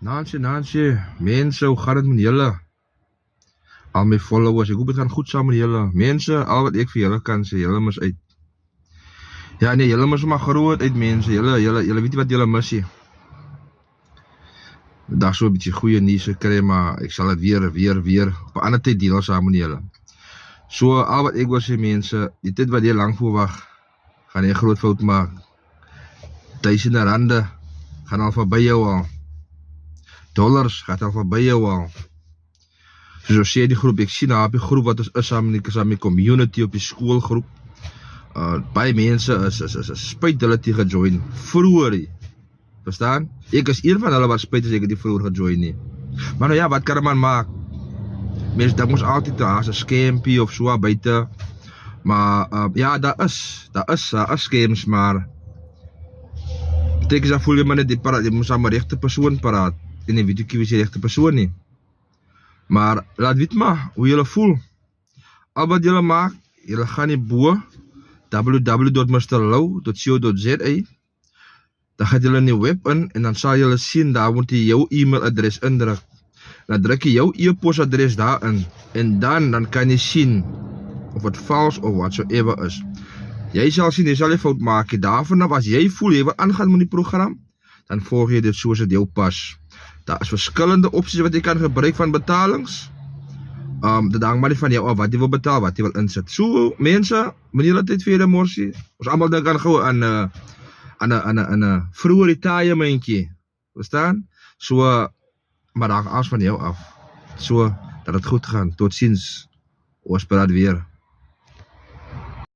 Nancy, mense, hoe gaan het met julle? Al my followers, ek hoop het gaan goed saam met julle. Mense, al wat ek vir julle kan sê, julle mis uit. Ja nee, julle mis maar groot uit mense, julle weet nie wat julle mis nie. Daar so 'n bietjie goeie nuus gekry, maar ek sal dit weer op 'n ander tyd deel saam met julle. So, al wat ek wil sê mense, die tyd wat jy lank voor wag, gaan jy 'n groot fout maak. Duisende rande gaan al verby jou al. Dollars gaat al verby jou al. Soos sê die groep, ek sien daar op die groep wat ons is saam in die community, op die skoolgroep. Baie mense is spyt hulle het gejoin. Vroeger, verstaan? Ek is een van hulle wat spyt as ek het nie vroeger gejoin nie. Maar nou ja, wat kan 'n man maak? Mense dink ons altyd daar's 'n scampie of so buite. Maar ja, daar is scams, maar beteken voel jy maar net die paraat, jy moet saam met regte persoon paraat. En jy weet ook nie wie is die regte persoon nie. Maar laat weet maar hoe julle voel. Al wat julle maak, julle gaan nie bo www.mrlou.co.za. Dan gaan julle in die web in en dan sal julle sien daar moet jy jou e-mailadres indruk. Dan druk jy jou e-posadres daarin en dan kan jy sien of het vals of whatsoever is. Jy sal sien, jy sal nie fout maak. Daarvan as jy voel jy wil aangaan met die program, dan volg jy dit soos dit jou pas. Daar is verskillende opsies wat jy kan gebruik van betalings. Dit hang maar nie van jou af wat jy wil betaal, wat jy wil insit. So, mense, moet julle tyd vir julle morsie. Ons almal dink aan gou aan 'n vroeë retirementjie. Verstaan? So, maar daar hang alles van jou af. So, dat het goed gaan. Totsiens. Ons praat weer.